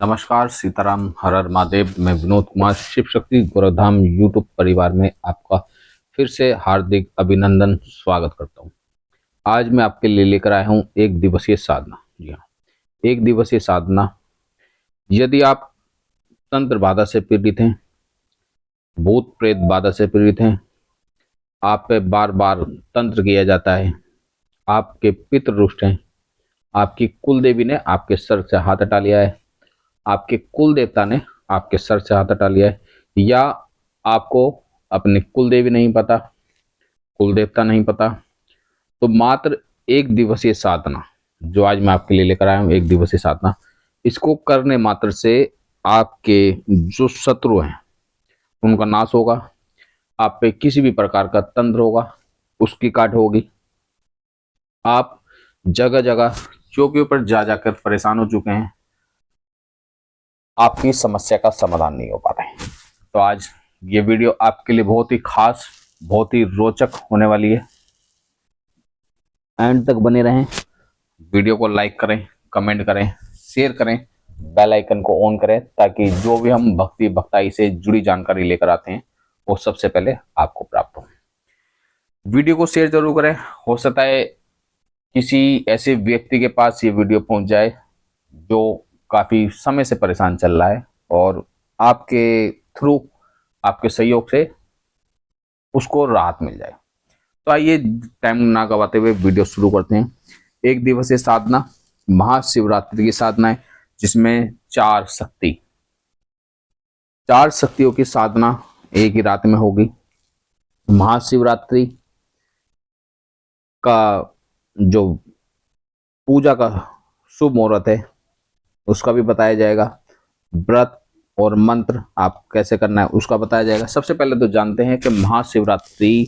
नमस्कार, सीताराम, हर हर महादेव। मैं विनोद कुमार शिव शक्ति गोरखधाम यूट्यूब परिवार में आपका फिर से हार्दिक अभिनंदन स्वागत करता हूं। आज मैं आपके लिए लेकर आया हूं एक दिवसीय साधना। जी हाँ, एक दिवसीय साधना। यदि आप तंत्र बाधा से पीड़ित हैं, भूत प्रेत बाधा से पीड़ित हैं, आप पे बार बार तंत्र किया जाता है, आपके पितृ रुष्ट हैं, आपकी कुल देवी ने आपके सर से हाथ हटा लिया है, आपके कुल देवता ने आपके सर से हाथ हटा लिया है, या आपको अपनी कुल देवी नहीं पता, कुल देवता नहीं पता, तो मात्र एक दिवसीय साधना जो आज मैं आपके लिए लेकर आया हूं, एक दिवसीय साधना, इसको करने मात्र से आपके जो शत्रु हैं उनका नाश होगा। आप पे किसी भी प्रकार का तंत्र होगा उसकी काट होगी। आप जगह जगह चौकियों पर जा जाकर परेशान हो चुके हैं, आपकी समस्या का समाधान नहीं हो पा रहा है। तो आज ये वीडियो आपके लिए बहुत ही खास, बहुत ही रोचक होने वाली है। एंड तक बने रहें। वीडियो को लाइक करें, कमेंट करें, शेयर करें, बेल आइकन को ऑन करें, ताकि जो भी हम भक्ति भक्ताई से जुड़ी जानकारी लेकर आते हैं वो सबसे पहले आपको प्राप्त हो। वीडियो को शेयर जरूर करें। हो सकता है किसी ऐसे व्यक्ति के पास ये वीडियो पहुंच जाए जो काफी समय से परेशान चल रहा है और आपके थ्रू, आपके सहयोग से उसको राहत मिल जाए। तो आइए टाइम ना गवाते हुए वीडियो शुरू करते हैं। एक दिवसीय साधना, महाशिवरात्रि की साधना है, जिसमें चार शक्तियों की साधना एक ही रात में होगी। महाशिवरात्रि का जो पूजा का शुभ मुहूर्त है उसका भी बताया जाएगा। व्रत और मंत्र आप कैसे करना है उसका बताया जाएगा। सबसे पहले तो जानते हैं कि महाशिवरात्रि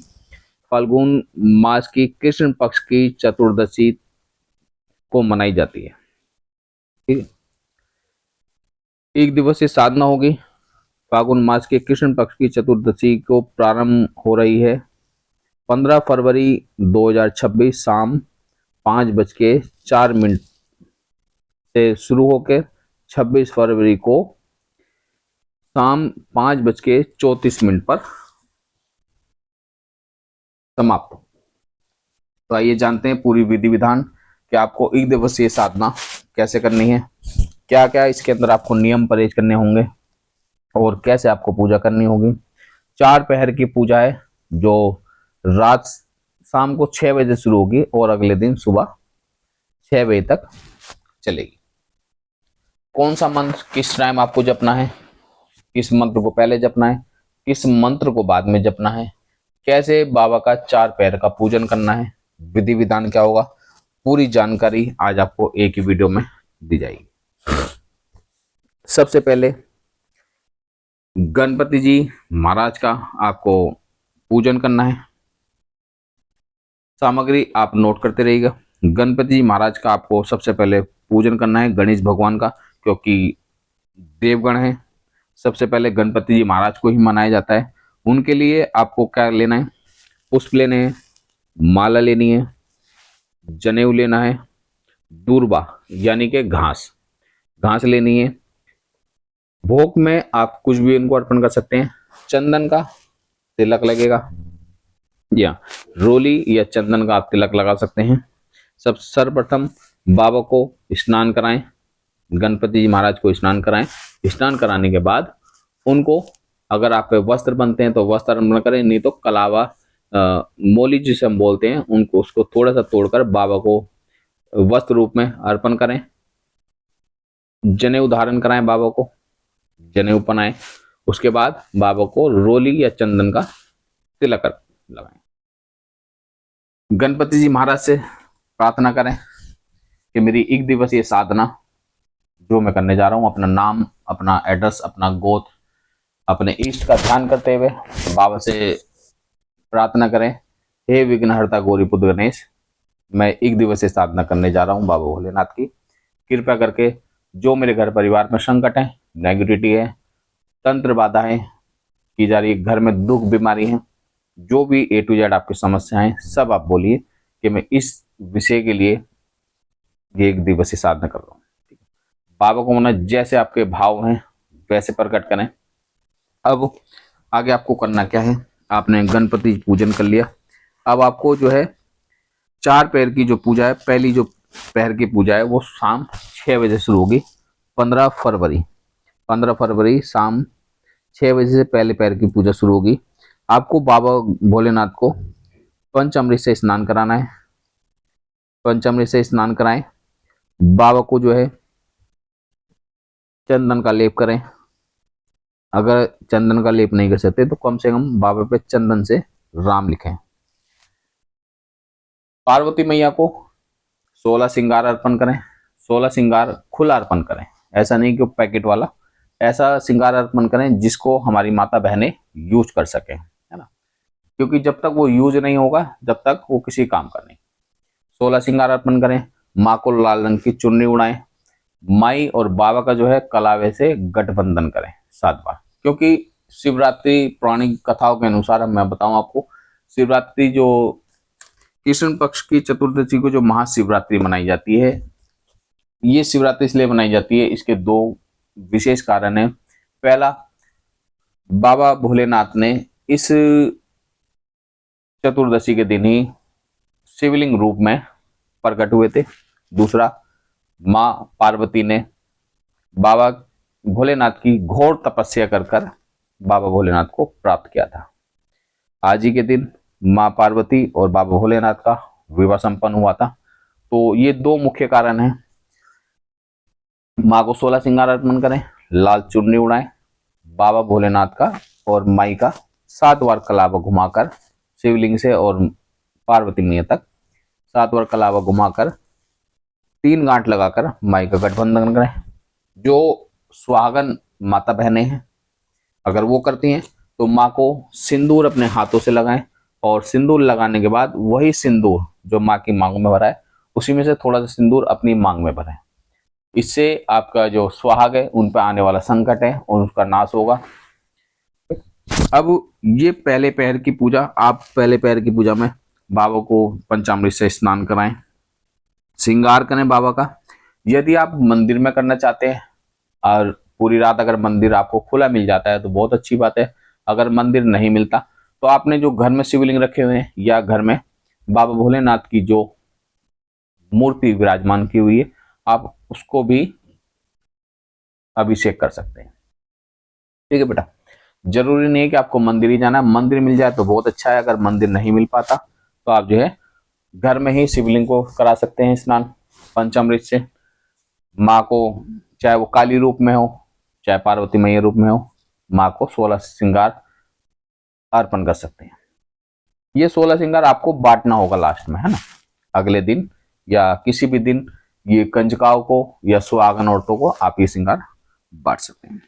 फाल्गुन मास की कृष्ण पक्ष की चतुर्दशी को मनाई जाती है। ठीक है? एक दिवसीय साधना होगी। फाल्गुन मास के कृष्ण पक्ष की चतुर्दशी को प्रारंभ हो रही है 15 फरवरी 2026 शाम 5:04 से शुरू होकर 26 फरवरी को शाम 5:34 पर समाप्त हो। तो आइए जानते हैं पूरी विधि विधान कि आपको एक दिवसीय साधना कैसे करनी है, क्या क्या इसके अंदर आपको नियम परहेज करने होंगे और कैसे आपको पूजा करनी होगी। 4 पहर की पूजा है जो रात शाम को 6 बजे शुरू होगी और अगले दिन सुबह 6 बजे तक चलेगी। कौन सा मंत्र किस टाइम आपको जपना है, किस मंत्र को पहले जपना है, किस मंत्र को बाद में जपना है, कैसे बाबा का 4 पैर का पूजन करना है, विधि विधान क्या होगा, पूरी जानकारी आज आपको एक ही वीडियो में दी जाएगी। सबसे पहले गणपति जी महाराज का आपको पूजन करना है। सामग्री आप नोट करते रहिएगा। गणपति जी महाराज का आपको सबसे पहले पूजन करना है, गणेश भगवान का, क्योंकि देवगण है। सबसे पहले गणपति जी महाराज को ही मनाया जाता है। उनके लिए आपको क्या लेना है, पुष्प लेने हैं, माला लेनी है, जनेऊ लेना है, दूर्बा यानी कि घास लेनी है। भोग में आप कुछ भी इनको अर्पण कर सकते हैं। चंदन का तिलक लगेगा या रोली या चंदन का आप तिलक लगा सकते हैं। सब सर्वप्रथम बाबा को स्नान कराएं, गणपति जी महाराज को स्नान कराएं। स्नान कराने के बाद उनको, अगर आप पे वस्त्र बनते हैं तो वस्त्र अर्पण करें, नहीं तो कलावा मोली जिसे हम बोलते हैं उनको, उसको थोड़ा सा तोड़कर बाबा को वस्त्र रूप में अर्पण करें। जनेऊ धारण कराएं, बाबा को जनेऊ पहनाएं। उसके बाद बाबा को रोली या चंदन का तिलक लगाएं। गणपति जी महाराज से प्रार्थना करें कि मेरी एक दिवसीय साधना जो मैं करने जा रहा हूं, अपना नाम, अपना एड्रेस, अपना गोत्र, अपने इष्ट का ध्यान करते हुए बाबा से प्रार्थना करें, हे विघ्नहर्ता गौरीपुत्र गणेश, मैं एक दिवसीय साधना करने जा रहा हूं बाबा भोलेनाथ की। कृपया करके जो मेरे घर परिवार में संकट है, नेगेटिविटी है, तंत्र बाधाएं की जा रही है, घर में दुख बीमारी है, जो भी A to Z आपकी समस्याएं, सब आप बोलिए कि मैं इस विषय के लिए ये एक दिवसीय साधना कर रहा हूँ। बाबा को मना जैसे आपके भाव हैं वैसे प्रकट करें। अब आगे आपको करना क्या है, आपने गणपति पूजन कर लिया। अब आपको जो है 4 पैर की जो पूजा है, पहली जो पैर की पूजा है वो शाम 6 बजे शुरू होगी। 15 फरवरी 15 फरवरी शाम 6 बजे से पहले पैर की पूजा शुरू होगी। आपको बाबा भोलेनाथ को पंचामृत से स्नान कराना है। पंचामृत से स्नान कराएं। बाबा को जो है चंदन का लेप करें। अगर चंदन का लेप नहीं कर सकते तो कम से कम बाबा पे चंदन से राम लिखें। पार्वती मैया को 16 श्रृंगार अर्पण करें। 16 श्रृंगार खुला अर्पण करें, ऐसा नहीं कि पैकेट वाला, ऐसा श्रृंगार अर्पण करें जिसको हमारी माता बहनें यूज कर सके, है ना, क्योंकि जब तक वो यूज नहीं होगा जब तक वो किसी काम का नहीं। 16 श्रृंगार अर्पण करें। माँ को लाल रंग की चुन्नी उड़ाएं। माई और बाबा का जो है कलावे से गठबंधन करें 7 बार, क्योंकि शिवरात्रि पौराणिक कथाओं के अनुसार मैं बताऊं आपको, शिवरात्रि जो कृष्ण पक्ष की चतुर्दशी को जो महाशिवरात्रि मनाई जाती है, ये शिवरात्रि इसलिए मनाई जाती है, इसके 2 विशेष कारण हैं। पहला, बाबा भोलेनाथ ने इस चतुर्दशी के दिन ही शिवलिंग रूप में प्रकट हुए थे। दूसरा, माँ पार्वती ने बाबा भोलेनाथ की घोर तपस्या कर कर बाबा भोलेनाथ को प्राप्त किया था। आज ही के दिन माँ पार्वती और बाबा भोलेनाथ का विवाह संपन्न हुआ था। तो ये 2 मुख्य कारण हैं। माँ को 16 श्रृंगार अर्पण करें, लाल चुन्नी उड़ाएं, बाबा भोलेनाथ का और माई का 7 बार कलावा घुमाकर शिवलिंग से और पार्वती मैया तक 7 बार कलावा घुमाकर 3 गांठ लगाकर माई का गठबंधन करें। जो सुहागन माता बहनें हैं अगर वो करती हैं तो माँ को सिंदूर अपने हाथों से लगाएं, और सिंदूर लगाने के बाद वही सिंदूर जो माँ की मांग में भरा है उसी में से थोड़ा सा सिंदूर अपनी मांग में भरें। इससे आपका जो सुहाग है उन पर आने वाला संकट है और उसका नाश होगा। अब ये पहले पैर की पूजा, आप पहले पैर की पूजा में बाबा को पंचामृत से स्नान कराएं, श्रृंगार करें बाबा का। यदि आप मंदिर में करना चाहते हैं और पूरी रात अगर मंदिर आपको खुला मिल जाता है तो बहुत अच्छी बात है। अगर मंदिर नहीं मिलता तो आपने जो घर में शिवलिंग रखे हुए हैं या घर में बाबा भोलेनाथ की जो मूर्ति विराजमान की हुई है आप उसको भी अभिषेक कर सकते हैं। ठीक है बेटा, जरूरी नहीं है कि आपको मंदिर ही जाना है। मंदिर मिल जाए तो बहुत अच्छा है, अगर मंदिर नहीं मिल पाता तो आप जो है घर में ही शिवलिंग को करा सकते हैं स्नान पंचामृत से। माँ को चाहे वो काली रूप में हो चाहे पार्वती मैया रूप में हो, माँ को 16 श्रृंगार अर्पण कर सकते हैं। ये 16 श्रृंगार आपको बांटना होगा लास्ट में, है ना, अगले दिन या किसी भी दिन ये कंजकाओं को या सुहागन औरतों को आप ये श्रृंगार बांट सकते हैं।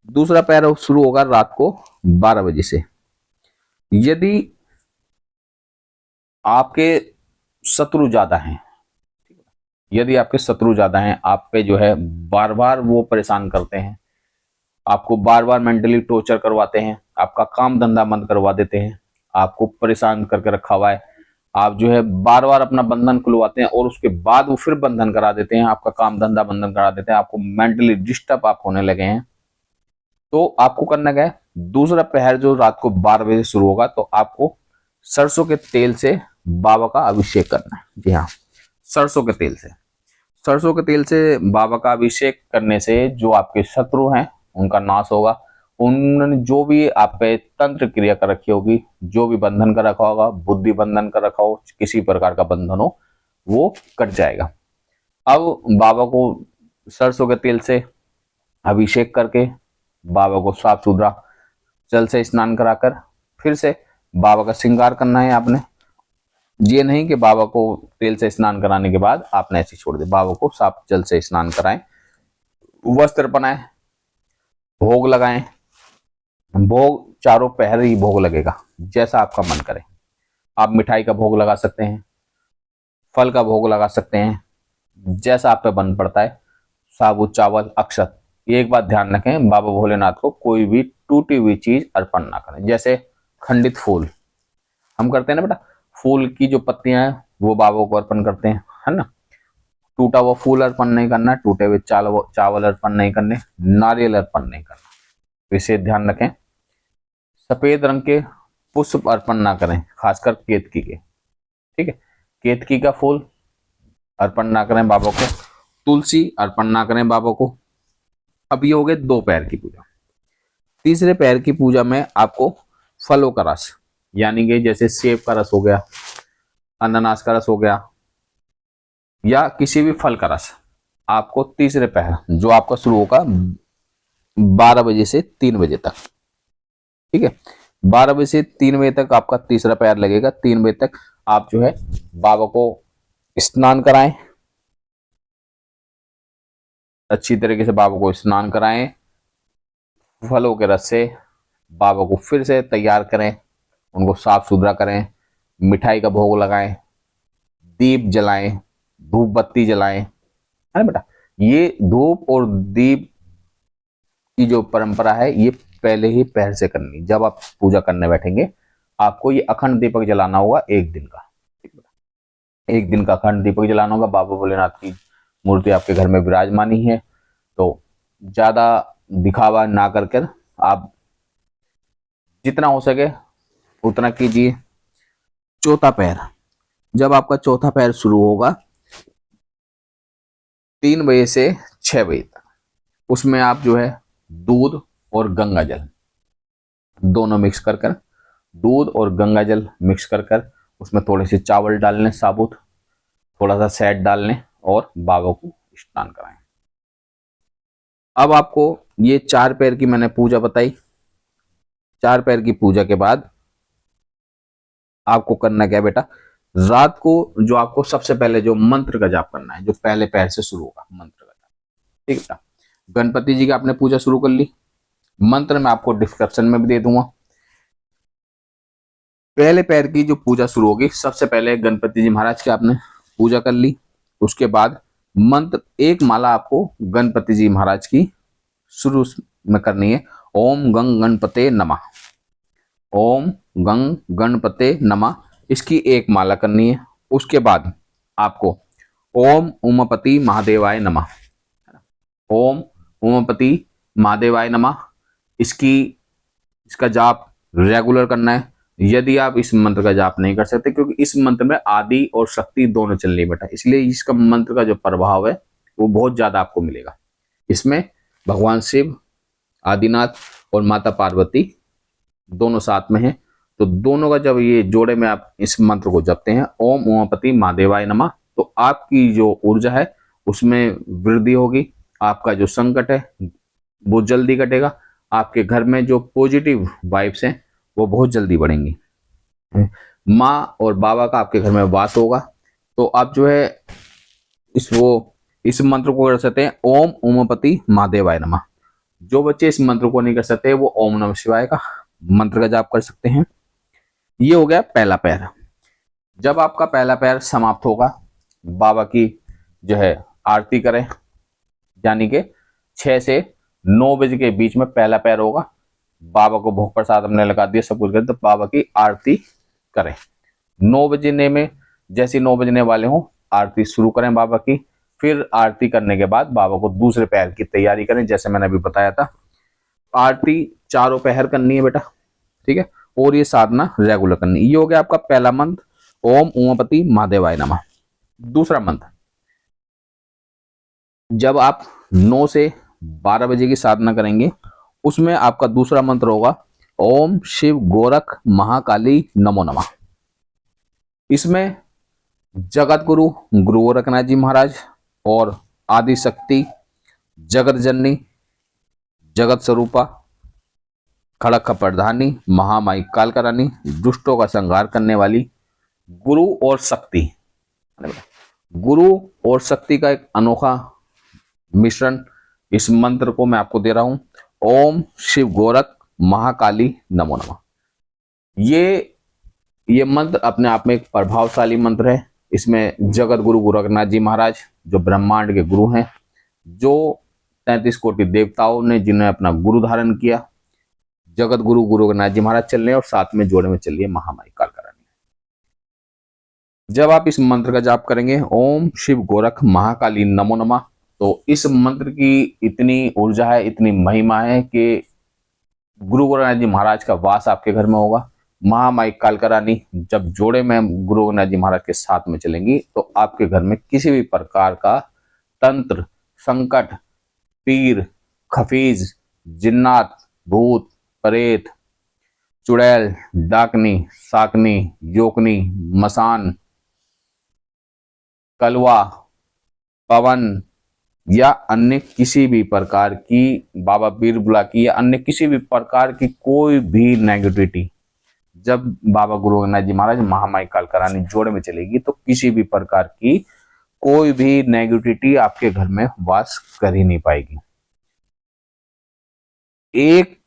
दूसरा पैर शुरू होगा रात को 12 बजे से। यदि आपके शत्रु ज्यादा हैं, यदि आपके शत्रु ज्यादा हैं, आप पे जो है बार बार वो परेशान करते हैं, आपको बार बार मेंटली टॉर्चर करवाते हैं, आपका काम धंधा बंद करवा देते हैं, आपको परेशान करके रखा हुआ है, आप जो है बार बार अपना बंधन खुलवाते हैं और उसके बाद वो फिर बंधन करा देते हैं, आपका काम धंधा बंधन करा देते हैं, आपको मेंटली डिस्टर्ब आप होने लगे हैं, तो आपको करना क्या है, दूसरा पहर जो रात को 12 बजे शुरू होगा तो आपको सरसों के तेल से बाबा का अभिषेक करना है। जी हाँ, सरसों के तेल से। सरसों के तेल से बाबा का अभिषेक करने से जो आपके शत्रु हैं उनका नाश होगा। उन्होंने जो भी आप पे तंत्र क्रिया कर रखी होगी, जो भी बंधन कर रखा होगा, बुद्धि बंधन कर रखा हो, किसी प्रकार का बंधन हो, वो कट जाएगा। अब बाबा को सरसों के तेल से अभिषेक करके बाबा को साफ सुथरा जल से स्नान कराकर फिर से बाबा का श्रृंगार करना है आपने। ये नहीं कि बाबा को तेल से स्नान कराने के बाद आपने ऐसे छोड़ दे, बाबा को साफ जल से स्नान कराएं, वस्त्र पहनाएं, भोग लगाएं। भोग चारों पहर ही भोग लगेगा, जैसा आपका मन करे। आप मिठाई का भोग लगा सकते हैं, फल का भोग लगा सकते हैं, जैसा आप पे बन पड़ता है। साबुत चावल, अक्षत। एक बात ध्यान रखें, बाबा भोलेनाथ को कोई भी टूटी हुई चीज अर्पण ना करें। जैसे खंडित फूल हम करते हैं ना बेटा, फूल की जो पत्तियां हैं वो बाबा को अर्पण करते हैं, है ना। टूटा हुआ फूल अर्पण नहीं करना, टूटे हुए चावल अर्पण नहीं करने, नारियल अर्पण नहीं करना। विशेष ध्यान रखें। सफेद रंग के पुष्प अर्पण ना करें, खासकर केतकी के। ठीक है, केतकी का फूल अर्पण ना करें बाबा को, तुलसी अर्पण ना करें बाबा को। अब ये हो गए 2 पैर की पूजा। तीसरे पैर की पूजा में आपको फलों का रस, यानी कि जैसे सेब का रस हो गया, अनानास का रस हो गया, या किसी भी फल का रस, आपको तीसरे पहर जो आपका शुरू होगा 12 बजे से 3 बजे तक। ठीक है, 12 बजे से 3 बजे तक आपका तीसरा पैर लगेगा। 3 बजे तक आप जो है बाबा को स्नान कराएं, अच्छी तरीके से बाबा को स्नान कराएं, फलों के रस से बाबा को फिर से तैयार करें, उनको साफ सुथरा करें, मिठाई का भोग लगाएं, दीप जलाएं, धूप बत्ती जलाएं, है ना बेटा। ये धूप और दीप की जो परंपरा है ये पहले ही पहर से करनी। जब आप पूजा करने बैठेंगे आपको ये अखंड दीपक जलाना होगा 1 दिन का। 1 दिन का अखंड दीपक जलाना होगा। बाबा भोलेनाथ की मूर्ति आपके घर में विराजमानी है, तो ज्यादा दिखावा ना कर आप जितना हो सके उतना कीजिए। चौथा पैर, जब आपका चौथा पैर शुरू होगा 3 बजे से 6 बजे तक, उसमें आप जो है दूध और गंगा जल दोनों मिक्स कर दूध और गंगा जल मिक्स कर उसमें थोड़े से चावल डाल लें साबुत, थोड़ा सा शहद डाल लें और बाबा को स्नान कराएं। अब आपको ये 4 पैर की मैंने पूजा बताई। 4 पैर की पूजा के बाद आपको करना क्या बेटा, रात को जो आपको सबसे पहले जो मंत्र का जाप करना है, जो पहले पैर से शुरू होगा मंत्र का जाप। ठीक है, गणपति जी की आपने पूजा शुरू कर ली, मंत्र मैं आपको डिस्क्रिप्शन में भी दे दूंगा। पहले पैर की जो पूजा शुरू होगी, सबसे पहले गणपति जी महाराज की आपने पूजा कर ली, उसके बाद मंत्र 1 माला आपको गणपति जी महाराज की शुरू में करनी है। ओम गंग गणपते नमः, ओम गंग गणपते नमः, इसकी 1 माला करनी है। उसके बाद आपको ओम उमापति महादेवाय नमः, ओम उमापति महादेवाय नमः, इसका जाप रेगुलर करना है। यदि आप इस मंत्र का जाप नहीं कर सकते, क्योंकि इस मंत्र में आदि और शक्ति दोनों चल रही है बेटा, इसलिए इसका मंत्र का जो प्रभाव है वो बहुत ज्यादा आपको मिलेगा। इसमें भगवान शिव, आदिनाथ और माता पार्वती दोनों साथ में हैं, तो दोनों का जब ये जोड़े में आप इस मंत्र को जपते हैं ओम उमापति महादेवाय नमः, तो आपकी जो ऊर्जा है उसमें वृद्धि होगी, आपका जो संकट है वो जल्दी कटेगा, आपके घर में जो पॉजिटिव वाइब्स हैं वो बहुत जल्दी बढ़ेंगी, माँ और बाबा का आपके घर में वास होगा। तो आप जो है इस मंत्र को कर सकते हैं ओम उमापति महादेवाय नमः। जो बच्चे इस मंत्र को नहीं कर सकते वो ओम नमः शिवाय का मंत्र का जाप कर सकते हैं। ये हो गया पहला पैर। जब आपका पहला पैर समाप्त होगा, बाबा की जो है आरती करें, यानी कि 6 से 9 बजे के बीच में पहला पैर होगा। बाबा को भोग प्रसाद हमने लगा दिया, सब कुछ करें, तो बाबा की आरती करें। 9 बजने में जैसे 9 बजने वाले हों आरती शुरू करें बाबा की। फिर आरती करने के बाद बाबा को दूसरे पैर की तैयारी करें, जैसे मैंने अभी बताया था। आरती चारों पहर करनी है बेटा, ठीक है, और ये साधना रेगुलर करनी। ये हो गया आपका पहला मंत्र ओम उमापति महादेवाय नमः। दूसरा मंत्र, जब आप 9 से 12 बजे की साधना करेंगे, उसमें आपका दूसरा मंत्र होगा ओम शिव गोरख महाकाली नमो नमः। इसमें जगत गुरु गुरु गोरखनाथ जी महाराज और आदि शक्ति जगत जननी जगत स्वरूपा खड़क प्रधानी महामाई कालका रानी दुष्टों का संहार करने वाली गुरु और शक्ति, गुरु और शक्ति का एक अनोखा मिश्रण इस मंत्र को मैं आपको दे रहा हूं। ओम शिव गोरख महाकाली नमो नमः। ये मंत्र अपने आप में एक प्रभावशाली मंत्र है। इसमें जगत गुरु गोरखनाथ जी महाराज जो ब्रह्मांड के गुरु हैं, जो 33 कोटि देवताओं ने जिन्हें अपना गुरु धारण किया, जगत गुरु गोरखनाथ जी महाराज चल रहे हैं और साथ में जोड़े में चल रही है महामाई कालका रानी। जब आप इस मंत्र का जाप करेंगे, ओम शिव गोरख महाकाली नमो नमः, तो इस मंत्र की इतनी ऊर्जा है, इतनी महिमा है कि गुरु गोरखनाथ जी महाराज का वास आपके घर में होगा। महामाई कालका रानी जब जोड़े में गुरु गोरखनाथ जी महाराज के साथ में चलेंगी तो आपके घर में किसी भी प्रकार का तंत्र, संकट, पीर, खफीज, जिन्नात, भूत, प्रेत, चुड़ैल, डाकनी, साकनी, योकनी, मसान, कलवा, पवन या अन्य किसी भी प्रकार की, बाबा बीरबुला की या अन्य किसी भी प्रकार की कोई भी नेगेटिविटी, जब बाबा गुरु गोरखनाथ जी महाराज महामाई कालका रानी जोड़े में चलेगी तो किसी भी प्रकार की कोई भी नेगेटिविटी आपके घर में वास कर ही नहीं पाएगी। एक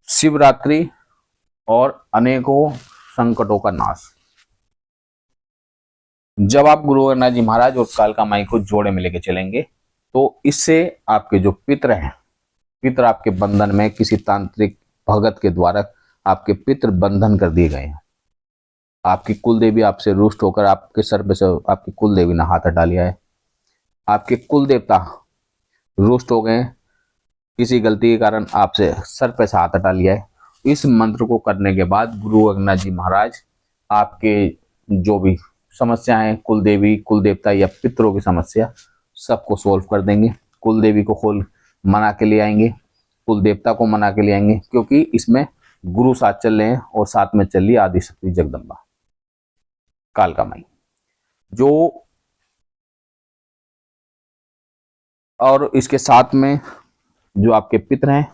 शिवरात्रि और अनेकों संकटों का नाश। जब आप गुरु गोरखनाथ जी महाराज और कालका माई को जोड़े में लेके चलेंगे तो इससे आपके जो पितर हैं, पितर आपके बंधन में किसी तांत्रिक भगत के द्वारा आपके पितर बंधन कर दिए गए हैं। आपकी कुल देवी आपसे रुष्ट होकर आपके सर पे से आपकी कुल देवी ने हाथ हटा लिया है। आपके कुल देवता रुष्ट हो गए, किसी गलती के कारण आपसे सर पे से हाथ हटा लिया है। इस मंत्र को करने के बाद गुरु गोरखनाथ जी महाराज आपके जो भी समस्या है, कुल देवी, कुल देवता या पितरों की समस्या, सबको सोल्व कर देंगे। कुल देवी को खोल मना के ले आएंगे, कुल देवता को मना के ले आएंगे, क्योंकि इसमें गुरु साथ चल रहे हैं और साथ में चल रही आदि शक्ति जगदम्बा कालका माई, जो और इसके साथ में जो आपके पितर हैं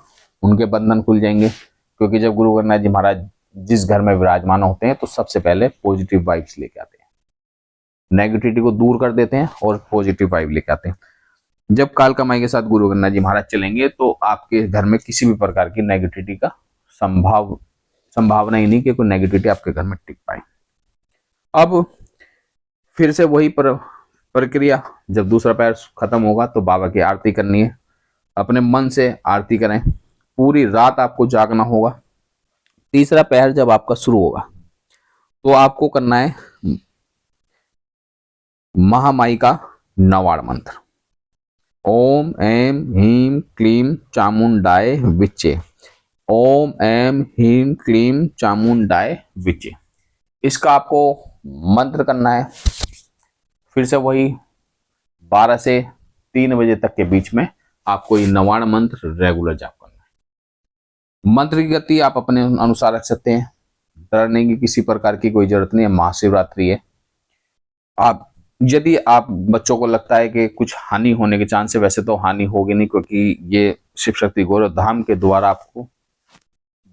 उनके बंधन खुल जाएंगे। क्योंकि जब गुरु गोरखनाथ जी महाराज जिस घर में विराजमान होते हैं तो सबसे पहले पॉजिटिव वाइब्स लेके आते हैं, नेगेटिविटी को दूर कर देते हैं और पॉजिटिव वाइब लेके आते हैं। जब कालका माई के साथ गुरु गोरखनाथ जी महाराज चलेंगे तो आपके घर में किसी भी प्रकार की नेगेटिविटी का संभावना ही नहीं कि कोई नेगेटिविटी आपके घर में टिक पाए। अब फिर से वही प्रक्रिया, जब दूसरा पैर खत्म होगा तो बाबा की आरती करनी है। अपने मन से आरती करें, पूरी रात आपको जागना होगा। तीसरा पैर जब आपका शुरू होगा तो आपको करना है महामाई का नवाड़ मंत्र, ओम ऐम ह्रीम क्लीम चामुंडाय विच्चे, ओम ऐम ह्रीम क्लीम चामुंडाय विच्चे। इसका आपको मंत्र करना है। फिर से वही 12 से 3 बजे तक के बीच में आपको ये नवाड़ मंत्र रेगुलर जाप करना है। मंत्र की गति आप अपने अनुसार रख सकते हैं, डरने की किसी प्रकार की कोई जरूरत नहीं है। महाशिवरात्रि है, आप यदि आप बच्चों को लगता है कि कुछ हानि होने के चांस है, वैसे तो हानि होगी नहीं, क्योंकि ये शिव शक्ति गोरखधाम के द्वारा आपको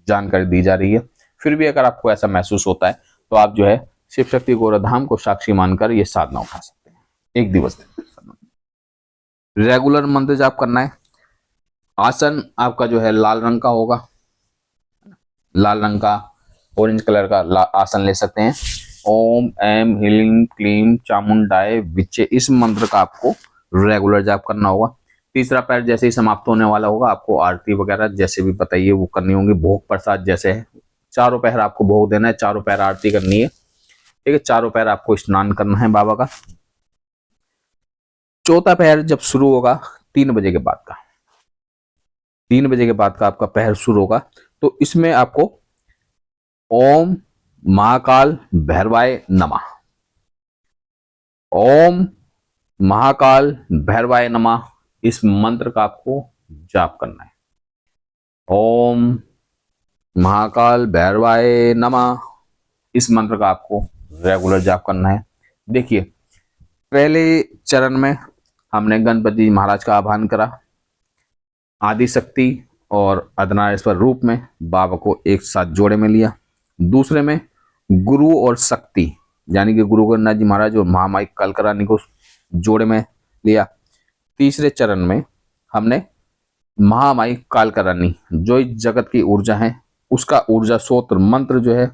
जानकारी दी जा रही है। फिर भी अगर आपको ऐसा महसूस होता है तो आप जो है शिव शक्ति गोरखधाम को साक्षी मानकर ये साधना उठा सकते हैं। एक दिवस रेगुलर मंत्र जाप करना है। आसन आपका जो है लाल रंग का होगा, लाल रंग का, ऑरेंज कलर का आसन ले सकते हैं। ओम ऐम ह्रीम क्लीम चामुंडाय विच्चे, इस मंत्र का आपको रेगुलर जाप करना होगा। तीसरा पैर जैसे ही समाप्त होने वाला होगा आपको आरती वगैरह जैसे भी बताइए वो करनी होंगी। भोग प्रसाद जैसे है, चारों पैर आपको भोग देना है, चारों पैर आरती करनी है, ठीक है। चारों पैर आपको स्नान करना है बाबा का। चौथा पैर जब शुरू होगा 3 बजे के बाद का, 3 बजे के बाद का आपका पैर शुरू होगा, तो इसमें आपको ओम महाकाल भैरवाय नमः, ओम महाकाल भैरवाय नमः, इस मंत्र का आपको जाप करना है। ओम महाकाल भैरवाय नमः, इस मंत्र का आपको रेगुलर जाप करना है। देखिए, पहले चरण में हमने गणपति महाराज का आह्वान करा, आदि शक्ति और अर्धनारीश्वर रूप में बाबा को एक साथ जोड़े में लिया। दूसरे में गुरु और शक्ति यानी कि गुरु गोरखनाथ जी महाराज और महामाई कालका रानी को जोड़े में लिया। तीसरे चरण में हमने महामाई कालका रानी जो इस जगत की ऊर्जा है उसका ऊर्जा स्रोत मंत्र जो है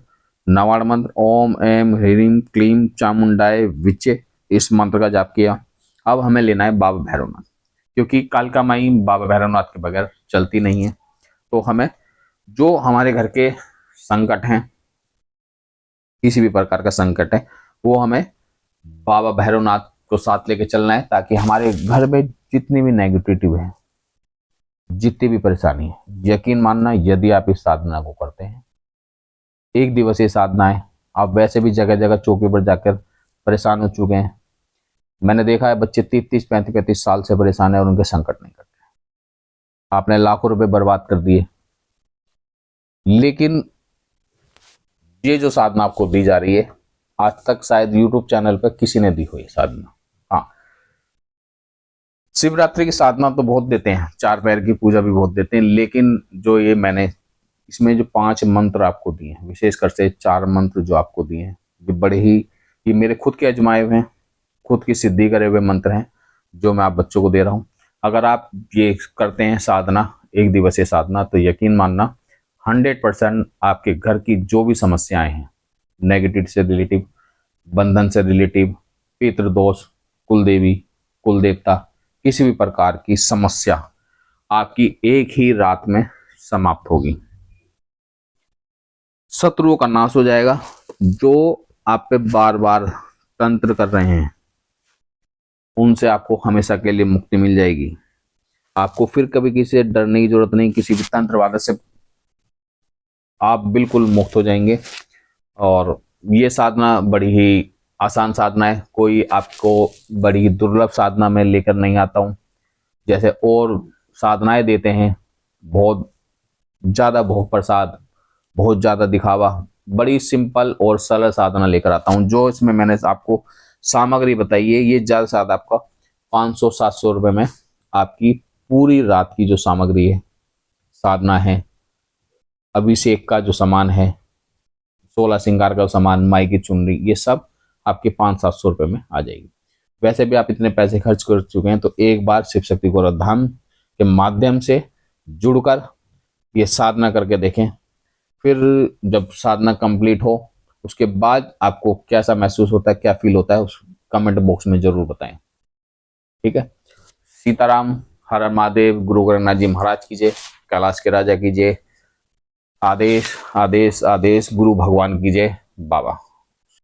नवाड़ मंत्र ओम ऐम ह्रीम क्लीम चामुंडाय विच्चे, इस मंत्र का जाप किया। अब हमें लेना है बाबा भैरवनाथ, क्योंकि कालका माई बाबा भैरवनाथ के बगैर चलती नहीं है। तो हमें जो हमारे घर के संकट हैं, किसी भी प्रकार का संकट है, वो हमें बाबा भैरवनाथ को साथ लेके चलना है, ताकि हमारे घर में जितनी भी नेगेटिविटी है, जितनी भी परेशानी है, यकीन मानना यदि आप इस साधना को करते हैं, एक दिवसीय साधना है। आप वैसे भी जगह जगह चौकी पर जाकर परेशान हो चुके हैं। मैंने देखा है बच्चे 30-35 साल से परेशान है और उनके संकट नहीं कटते। आपने लाखों रुपए बर्बाद कर दिए, लेकिन ये जो साधना आपको दी जा रही है, आज तक शायद यूट्यूब चैनल पर किसी ने दी हुई साधना। हाँ, शिवरात्रि की साधना तो बहुत देते हैं, 4 पैर की पूजा भी बहुत देते हैं, लेकिन जो ये मैंने इसमें जो 5 मंत्र आपको दिए हैं, विशेषकर से 4 मंत्र जो आपको दिए हैं, ये बड़े ही, ये मेरे खुद के आजमाए हुए हैं, खुद की सिद्धि करे हुए मंत्र हैं, जो मैं आप बच्चों को दे रहा हूं। अगर आप ये करते हैं साधना, एक दिवसीय साधना, तो यकीन मानना 100% आपके घर की जो भी समस्याएं हैं, नेगेटिव से रिलेटिव, बंधन से रिलेटिव, पितृदोष, कुलदेवी, कुलदेवता, किसी भी प्रकार की समस्या आपकी एक ही रात में समाप्त होगी। शत्रुओं का नाश हो जाएगा, जो आप पे बार बार तंत्र कर रहे हैं उनसे आपको हमेशा के लिए मुक्ति मिल जाएगी। आपको फिर कभी किसी से डरने की जरूरत नहीं, किसी भी तंत्रवाद से आप बिल्कुल मुक्त हो जाएंगे। और ये साधना बड़ी ही आसान साधना है, कोई आपको बड़ी ही दुर्लभ साधना में लेकर नहीं आता हूँ। जैसे और साधनाएं देते हैं, बहुत ज़्यादा भोग प्रसाद, बहुत ज़्यादा दिखावा, बड़ी सिंपल और सरल साधना लेकर आता हूँ। जो इसमें मैंने आपको सामग्री बताई है, ये ज़्यादा से ज़्यादा आपका 500-700 रुपये में आपकी पूरी रात की जो सामग्री है, साधना है, अभिषेक का जो सामान है, 16 श्रृंगार का सामान, माई की चुनरी, ये सब आपके 500-700 रुपये में आ जाएगी। वैसे भी आप इतने पैसे खर्च कर चुके हैं, तो एक बार शिव शक्ति गोरखधाम के माध्यम से जुड़कर ये साधना करके देखें। फिर जब साधना कंप्लीट हो, उसके बाद आपको कैसा महसूस होता है, क्या फील होता है, उस कमेंट बॉक्स में जरूर बताएं। ठीक है। सीताराम, हर हर महादेव, गुरु गोरखनाथ जी महाराज की जय, कैलाश के राजा की जय, आदेश आदेश आदेश, गुरु भगवान की जय, बाबा।